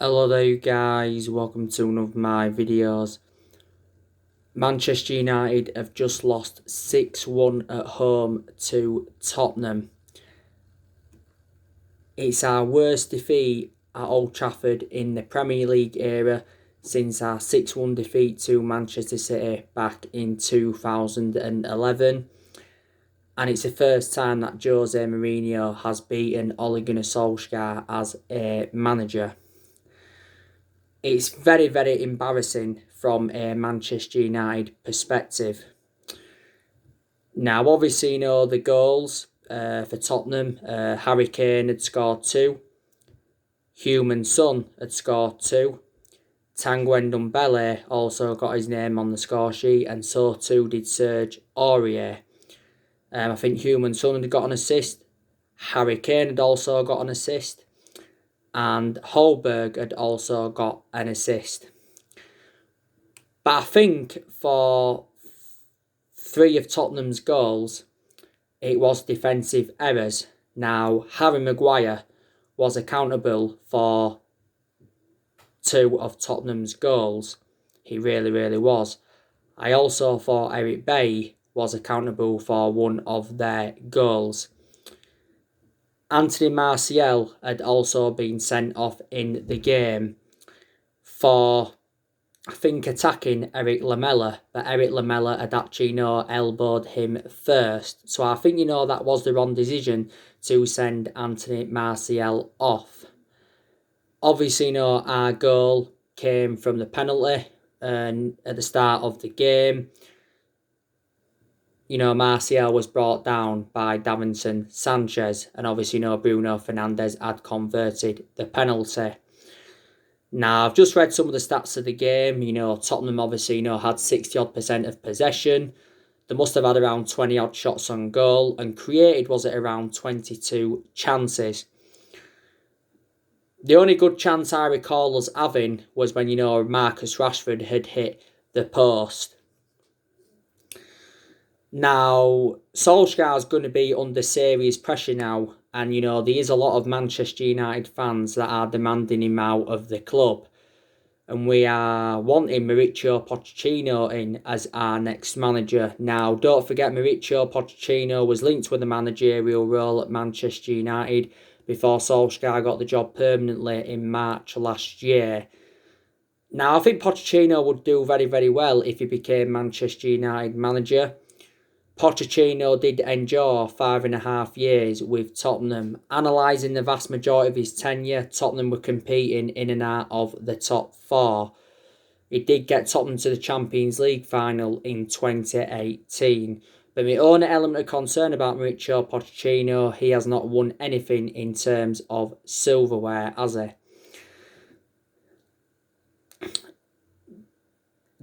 Hello there you guys, welcome to one of my videos. Manchester United have just lost 6-1 at home to Tottenham. It's our worst defeat at Old Trafford in the Premier League era since our 6-1 defeat to Manchester City back in 2011. And it's the first time that Jose Mourinho has beaten Ole Gunnar Solskjaer as a manager. It's very, very embarrassing from a Manchester United perspective. Now, obviously, you know the goals for Tottenham. Harry Kane had scored 2. Heung-min Son had scored 2. Tanguy Ndombele also got his name on the score sheet, and so too did Serge Aurier. I think Heung-min Son had got an assist. Harry Kane had also got an assist. And Holberg had also got an assist. But I think for 3 of Tottenham's goals, it was defensive errors. Now, Harry Maguire was accountable for 2 of Tottenham's goals. He really, really was. I also thought Eric Bailly was accountable for 1 of their goals. Anthony Martial had also been sent off in the game for, I think, attacking Eric Lamela, but Eric Lamela had actually elbowed him first. So I think that was the wrong decision to send Anthony Martial off. Obviously, our goal came from the penalty and at the start of the game. Martial was brought down by Davinson Sanchez, and obviously, Bruno Fernandes had converted the penalty. Now, I've just read some of the stats of the game. Tottenham obviously, had 60-odd% of possession. They must have had around 20-odd shots on goal, and created was at around 22 chances. The only good chance I recall us having was when, Marcus Rashford had hit the post. Now, Solskjaer's going to be under serious pressure now. And, there is a lot of Manchester United fans that are demanding him out of the club. And we are wanting Mauricio Pochettino in as our next manager. Now, don't forget, Mauricio Pochettino was linked with a managerial role at Manchester United before Solskjaer got the job permanently in March last year. Now, I think Pochettino would do very, very well if he became Manchester United manager. Pochettino did endure 5.5 years with Tottenham. Analysing the vast majority of his tenure, Tottenham were competing in and out of the top 4. He did get Tottenham to the Champions League final in 2018. But my only element of concern about Mauricio Pochettino, he has not won anything in terms of silverware, has he?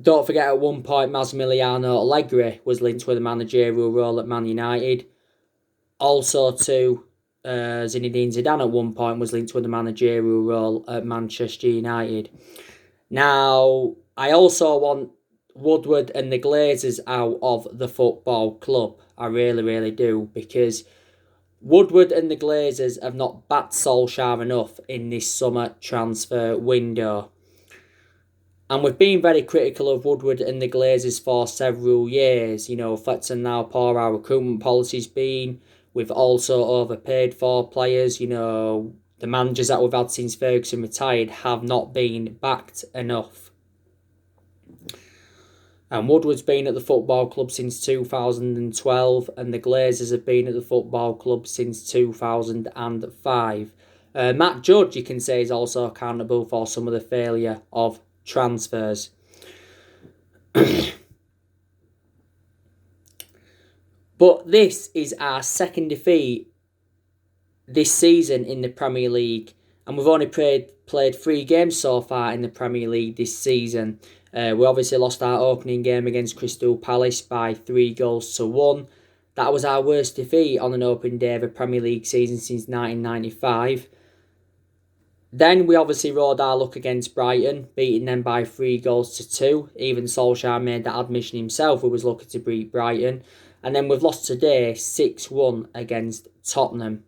Don't forget, at one point, Massimiliano Allegri was linked with a managerial role at Man United. Also, too, Zinedine Zidane at one point was linked with a managerial role at Manchester United. Now, I also want Woodward and the Glazers out of the football club. I really, really do, because Woodward and the Glazers have not backed Solskjaer enough in this summer transfer window. And we've been very critical of Woodward and the Glazers for several years, reflecting how poor our recruitment policy's been. We've also overpaid for players. The managers that we've had since Ferguson retired have not been backed enough. And Woodward's been at the football club since 2012, and the Glazers have been at the football club since 2005. Matt Judge, you can say, is also accountable for some of the failure of transfers. But this is our second defeat this season in the Premier League, and we've only played 3 games so far in the Premier League this season. We obviously lost our opening game against Crystal Palace by 3-1. That was our worst defeat on an opening day of a Premier League season since 1995. Then we obviously rode our luck against Brighton, beating them by 3-2. Even Solskjaer made that admission himself, who was lucky to beat Brighton. And then we've lost today 6-1 against Tottenham.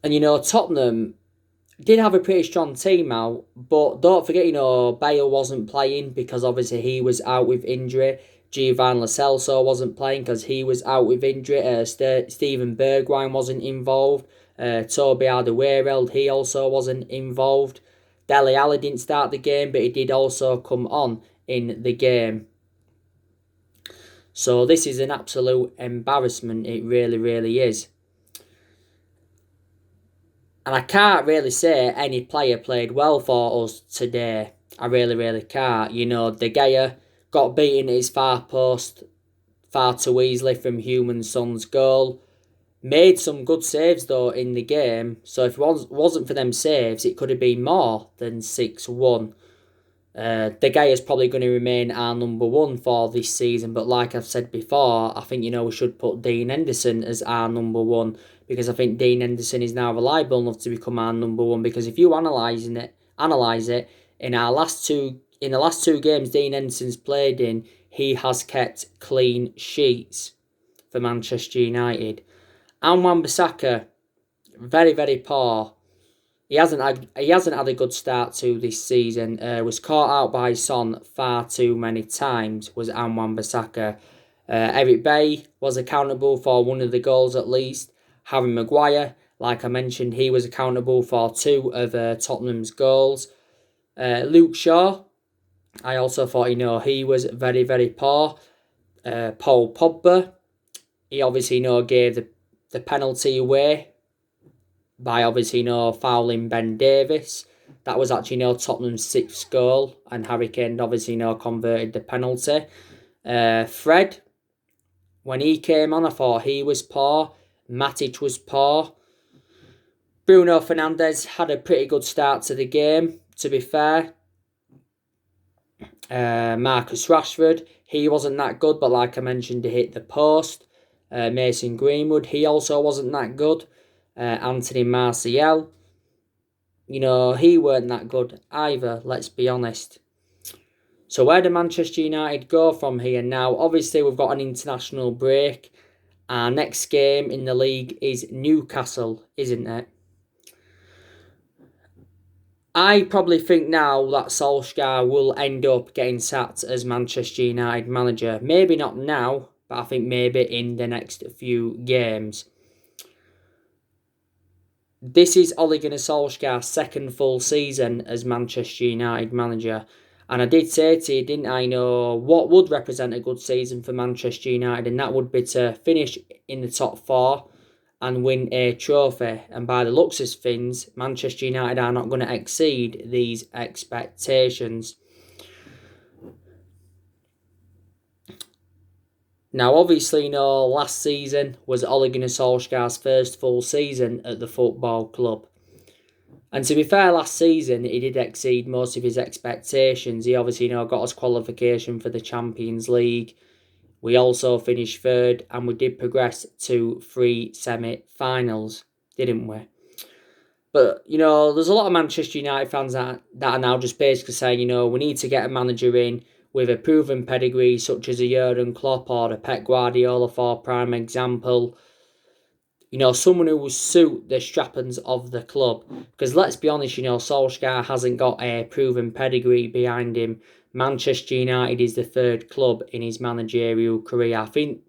And, Tottenham did have a pretty strong team out, but don't forget, Bale wasn't playing because obviously he was out with injury. Giovanni Lo Celso wasn't playing because he was out with injury. Steven Bergwijn wasn't involved. Toby Alderweireld, he also wasn't involved. Dele Alli didn't start the game, but he did also come on in the game. So this is an absolute embarrassment. It really, really is. And I can't really say any player played well for us today. I really, really can't. De Gea got beaten at his far post far too easily from Heung-min-son's goal. Made some good saves though in the game. So if it wasn't for them saves, it could have been more than 6-1. De Gea is probably going to remain our number one for this season, but like I've said before, I think we should put Dean Henderson as our number one, because I think Dean Henderson is now reliable enough to become our number one. Because if you analyse it in the last two games Dean Henderson's played in, he has kept clean sheets for Manchester United. And Wan-Bissaka, very, very poor. He hasn't had a good start to this season. Was caught out by Son far too many times. Was Wan-Bissaka. Eric Bailly was accountable for one of the goals at least. Harry Maguire, like I mentioned, he was accountable for two of Tottenham's goals. Luke Shaw, I also thought he was very, very poor. Paul Pogba, he obviously gave the penalty away by obviously fouling Ben Davies. That was actually Tottenham's 6th goal, and Harry Kane obviously converted the penalty. Fred, when he came on, I thought he was poor. Matic was poor. Bruno Fernandes had a pretty good start to the game, to be fair. Marcus Rashford, he wasn't that good, but like I mentioned, he hit the post. Mason Greenwood, he also wasn't that good. Anthony Martial, he weren't that good either, let's be honest. So where do Manchester United go from here now? Obviously, we've got an international break. Our next game in the league is Newcastle, isn't it? I probably think now that Solskjaer will end up getting sacked as Manchester United manager. Maybe not now, but I think maybe in the next few games. This is Ole Gunnar Solskjaer's second full season as Manchester United manager. And I did say to you, didn't I, what would represent a good season for Manchester United, and that would be to finish in the top 4 and win a trophy. And by the looks of things, Manchester United are not going to exceed these expectations. Now, obviously, last season was Ole Gunnar Solskjaer's first full season at the football club. And to be fair, last season, he did exceed most of his expectations. He obviously, got us qualification for the Champions League. We also finished 3rd, and we did progress to 3 semi-finals, didn't we? But, there's a lot of Manchester United fans that are now just basically saying, we need to get a manager in with a proven pedigree, such as a Jurgen Klopp or a Pep Guardiola, for prime example. Someone who will suit the strappings of the club. Because let's be honest, Solskjaer hasn't got a proven pedigree behind him. Manchester United is the 3rd club in his managerial career. I think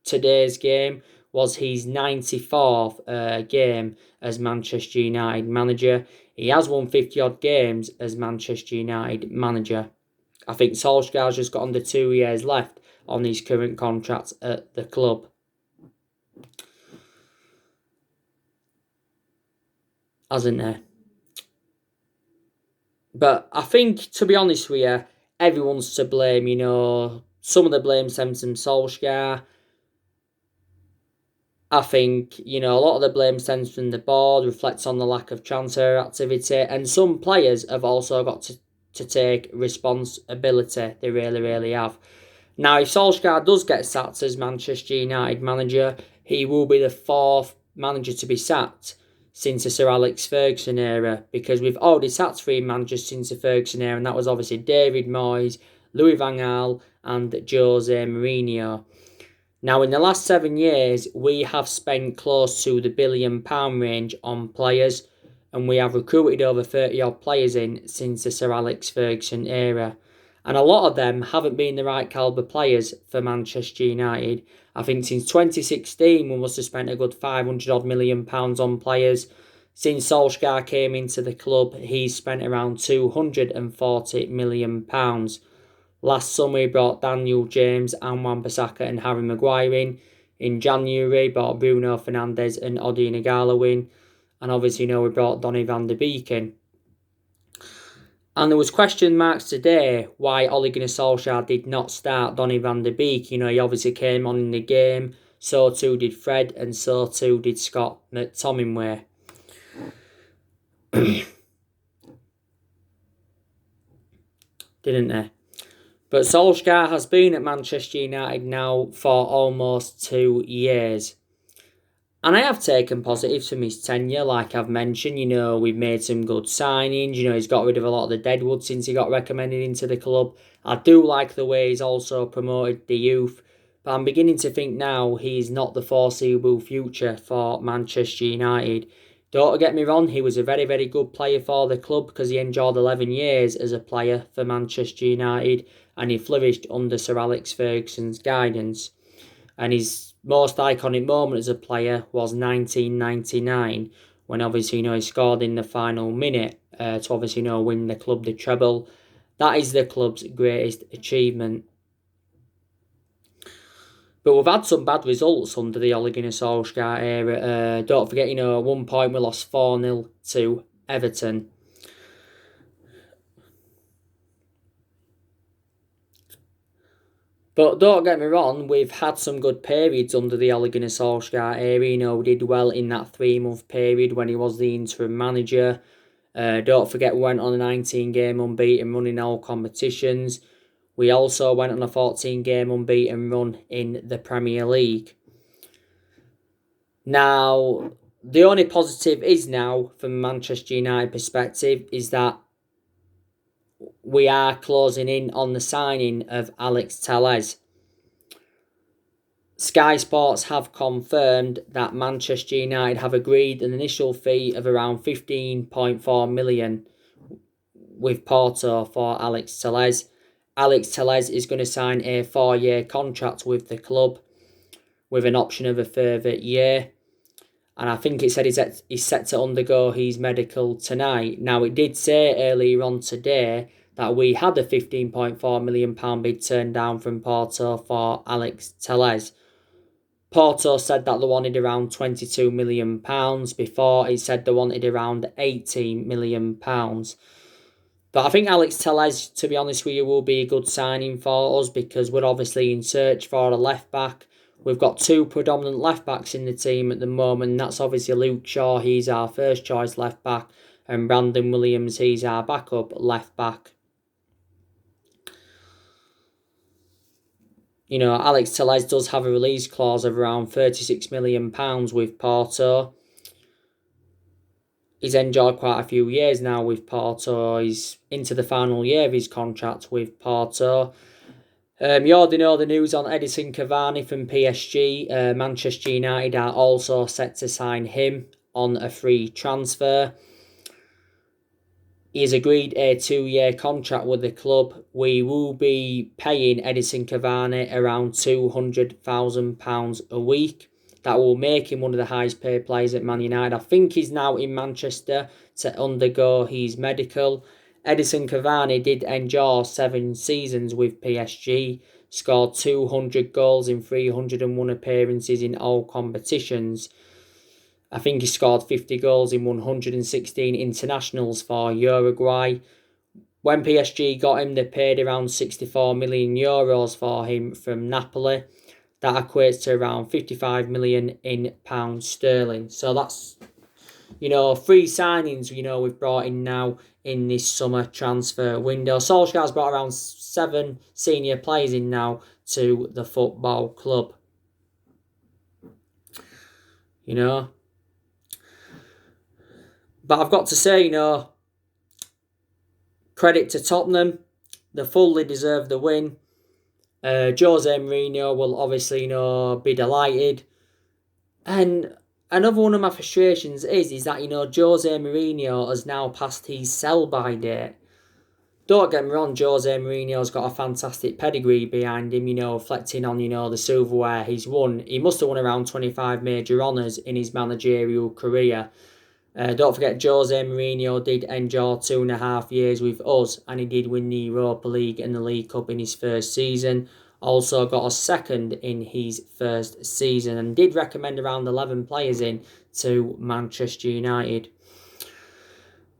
today's game was his 94th game as Manchester United manager. He has won 50-odd games as Manchester United manager. I think Solskjaer's just got under 2 years left on his current contract at the club. Hasn't he? But I think, to be honest with you, everyone's to blame, Some of the blame stems from Solskjaer. I think, a lot of the blame stems from the board, reflects on the lack of transfer activity, and some players have also got to take responsibility. They really, really have. Now, if Solskjaer does get sacked as Manchester United manager, he will be the 4th manager to be sacked since the Sir Alex Ferguson era, because we've already sacked 3 managers since the Ferguson era, and that was obviously David Moyes, Louis van Gaal, and Jose Mourinho. Now, in the last 7 years, we have spent close to the £1 billion range on players, and we have recruited over 30 odd players in since the Sir Alex Ferguson era. And a lot of them haven't been the right calibre players for Manchester United. I think since 2016, we must have spent a good £500 odd million on players. Since Solskjaer came into the club, he's spent around £240 million. Last summer, he brought Daniel James, Wan-Bissaka and Harry Maguire in. In January, brought Bruno Fernandes and Odi Nagalo in. And obviously, we brought Donny van de Beek in. And there was question marks today why Ole Gunnar Solskjaer did not start Donny van de Beek. He obviously came on in the game. So too did Fred, and so too did Scott McTominay. Didn't they? But Solskjaer has been at Manchester United now for almost 2 years. And I have taken positives from his tenure, like I've mentioned. We've made some good signings. He's got rid of a lot of the deadwood since he got recommended into the club. I do like the way he's also promoted the youth. But I'm beginning to think now he's not the foreseeable future for Manchester United. Don't get me wrong, he was a very, very good player for the club because he enjoyed 11 years as a player for Manchester United and he flourished under Sir Alex Ferguson's guidance. And his most iconic moment as a player was 1999 when obviously he scored in the final minute to obviously win the club the treble. That is the club's greatest achievement. But we've had some bad results under the Ole Gunnar Solskjaer era. Don't forget, at one point we lost 4-0 to Everton. But don't get me wrong, we've had some good periods under the Ole Gunnar Solskjaer era. We did well in that 3-month period when he was the interim manager. Don't forget, we went on a 19-game unbeaten run in all competitions. We also went on a 14-game unbeaten run in the Premier League. Now, the only positive is now, from a Manchester United perspective, is that we are closing in on the signing of Alex Telles. Sky Sports have confirmed that Manchester United have agreed an initial fee of around 15.4 million with Porto for Alex Telles. Alex Telles is going to sign a 4-year contract with the club with an option of a further year. And I think it said he's set to undergo his medical tonight. Now, it did say earlier on today that we had a £15.4 million bid turned down from Porto for Alex Telles. Porto said that they wanted around £22 million. Before, it said they wanted around £18 million. But I think Alex Telles, to be honest with you, will be a good signing for us because we're obviously in search for a left-back. We've got 2 predominant left-backs in the team at the moment. That's obviously Luke Shaw, he's our first-choice left-back, and Brandon Williams, he's our backup left-back. Alex Telles does have a release clause of around £36 million with Porto. He's enjoyed quite a few years now with Porto. He's into the final year of his contract with Porto. You already know the news on Edison Cavani from PSG. Manchester United are also set to sign him on a free transfer. He has agreed a 2-year contract with the club. We will be paying Edison Cavani around £200,000 a week. That will make him one of the highest paid players at Man United. I think he's now in Manchester to undergo his medical. Edison Cavani did endure 7 seasons with PSG, scored 200 goals in 301 appearances in all competitions. I think he scored 50 goals in 116 internationals for Uruguay. When PSG got him, they paid around €64 million for him from Napoli. That equates to around 55 million in pounds sterling. So that's, 3 signings, we've brought in now in this summer transfer window. Solskjaer's brought around 7 senior players in now to the football club. But I've got to say, credit to Tottenham. They fully deserve the win. Jose Mourinho will obviously, be delighted. And another one of my frustrations is that, Jose Mourinho has now passed his sell-by date. Don't get me wrong, Jose Mourinho's got a fantastic pedigree behind him, reflecting on, the silverware he's won. He must have won around 25 major honours in his managerial career. Don't forget, Jose Mourinho did endure 2.5 years with us, and he did win the Europa League and the League Cup in his first season. Also got a second in his first season, and did recommend around 11 players in to Manchester United.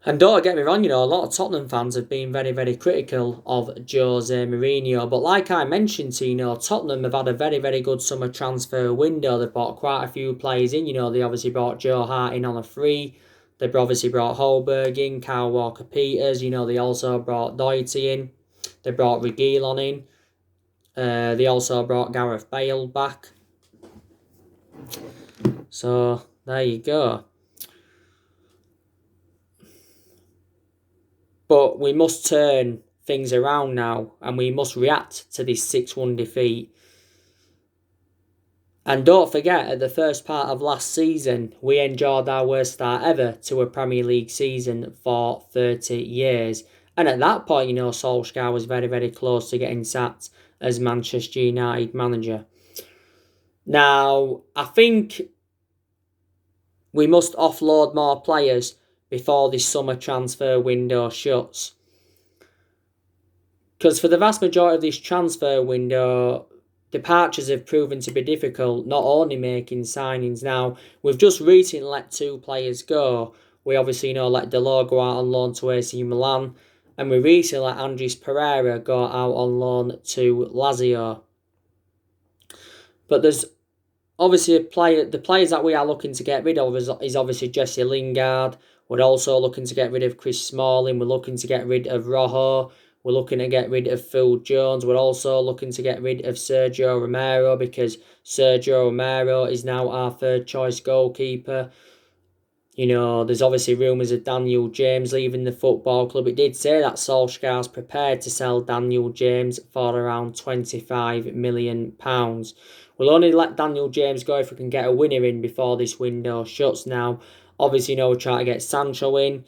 And don't get me wrong, a lot of Tottenham fans have been very, very critical of Jose Mourinho. But like I mentioned to Tottenham have had a very, very good summer transfer window. They've bought quite a few players in. They obviously brought Joe Hart in on a free. They've obviously brought Holberg in, Kyle Walker-Peters. They also brought Doherty in. They brought Reguilon in. They also brought Gareth Bale back. So, there you go. But we must turn things around now, and we must react to this 6-1 defeat. And don't forget, at the first part of last season, we enjoyed our worst start ever to a Premier League season for 30 years. And at that point, Solskjaer was very, very close to getting sacked as Manchester United manager. Now, I think we must offload more players before this summer transfer window shuts. Because for the vast majority of this transfer window, departures have proven to be difficult, not only making signings. Now, we've just recently let 2 players go. We obviously let Delors go out on loan to AC Milan, and we recently let Andres Pereira go out on loan to Lazio. But there's obviously the players that we are looking to get rid of is obviously Jesse Lingard. We're also looking to get rid of Chris Smalling. We're looking to get rid of Rojo. We're looking to get rid of Phil Jones. We're also looking to get rid of Sergio Romero, because Sergio Romero is now our third choice goalkeeper. There's obviously rumours of Daniel James leaving the football club. It did say that Solskjaer's prepared to sell Daniel James for around £25 million. We'll only let Daniel James go if we can get a winner in before this window shuts now. Obviously, we're trying to get Sancho in.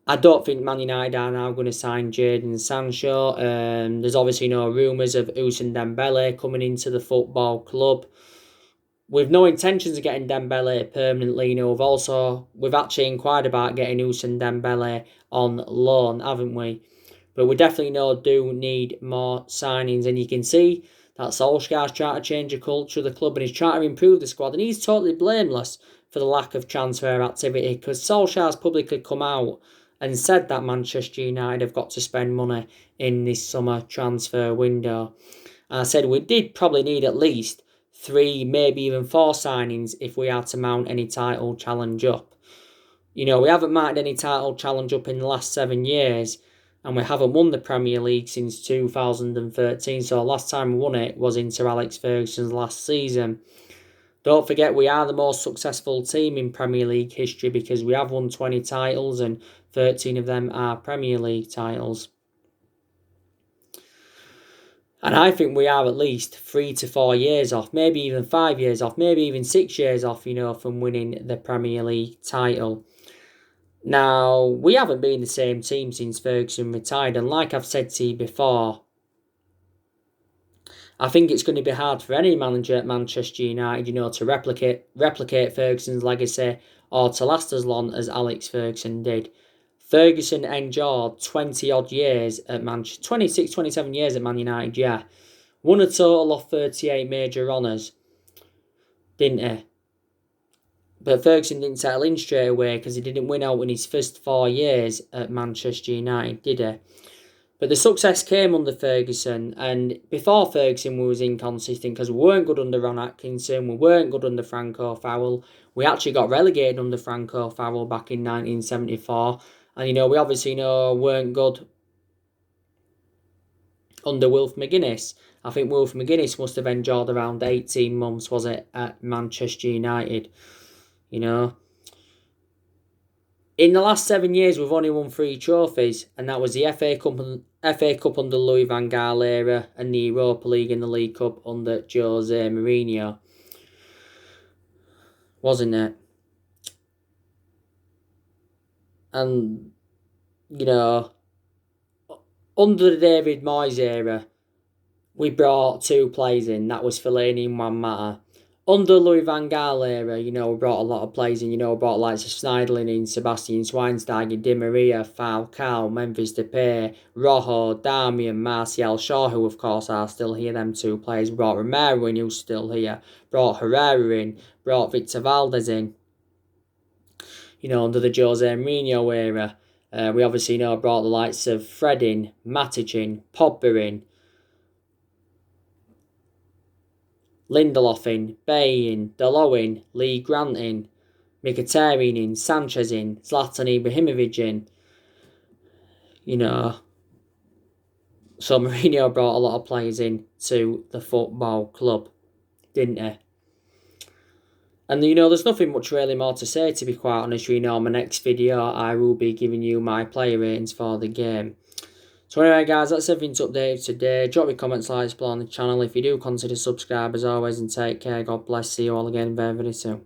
I don't think Man United are now going to sign Jadon Sancho. There's obviously rumours of Ousmane Dembele coming into the football club. With no intentions of getting Dembele permanently, we've actually inquired about getting Ousmane Dembele on loan, haven't we? But we definitely do need more signings, and you can see that Solskjaer's trying to change the culture of the club, and he's trying to improve the squad, and he's totally blameless for the lack of transfer activity, because Solskjaer's publicly come out and said that Manchester United have got to spend money in this summer transfer window. And I said we did probably need at least 3, maybe even 4 signings if we are to mount any title challenge up. We haven't mounted any title challenge up in the last 7 years, and we haven't won the Premier League since 2013. So last time we won it was in Sir Alex Ferguson's last season. Don't forget, we are the most successful team in Premier League history, because we have won 20 titles and 13 of them are Premier League titles. And I think we are at least 3 to 4 years off, maybe even 5 years off, maybe even 6 years off, from winning the Premier League title. Now, we haven't been the same team since Ferguson retired, and like I've said to you before, I think it's going to be hard for any manager at Manchester United, to replicate Ferguson's legacy, or to last as long as Alex Ferguson did. Ferguson endured 20-odd years at Manchester, 26, 27 years at Man United, yeah. Won a total of 38 major honours, didn't he? But Ferguson didn't settle in straight away, because he didn't win out in his first 4 years at Manchester United, did he? But the success came under Ferguson, and before Ferguson we was inconsistent, because we weren't good under Ron Atkinson, we weren't good under Franco Farrell. We actually got relegated under Franco Farrell back in 1974, and we obviously weren't good under Wilf McGuinness. I think Wilf McGuinness must have endured around 18 months, was it, at Manchester United. In the last 7 years, we've only won 3 trophies, and that was the FA Cup FA Cup under Louis van Gaal era, and the Europa League and the League Cup under Jose Mourinho. Wasn't it? And, you know, under the David Moyes era, we brought 2 players in. That was Fellaini and Juan Mata. Under Louis van Gaal era, you know, we brought a lot of players in. You know, we brought likes of Schneiderlin in, Sebastian Schweinsteiger, Di Maria, Falcao, Memphis Depay, Rojo, Darmian, Martial, Shaw, who of course are still here, them 2 players. We brought Romero in, who's still here. Brought Herrera in, brought Victor Valdez in. You know, under the Jose Mourinho era. We obviously, you know, brought the likes of Fred in, Matic in, Pogba in, Lindelof in, Bay in, Dalot in, Lee Grant in, Mkhitaryan in, Sanchez in, Zlatan Ibrahimovic in. You know, so Mourinho brought a lot of players in to the football club, didn't he? And, you know, there's nothing much really more to say, to be quite honest. You know, in my next video, I will be giving you my player ratings for the game. So anyway, guys, that's everything to update today. Drop your comments, likes below on the channel. If you do, consider subscribe as always, and take care. God bless. See you all again very, very soon.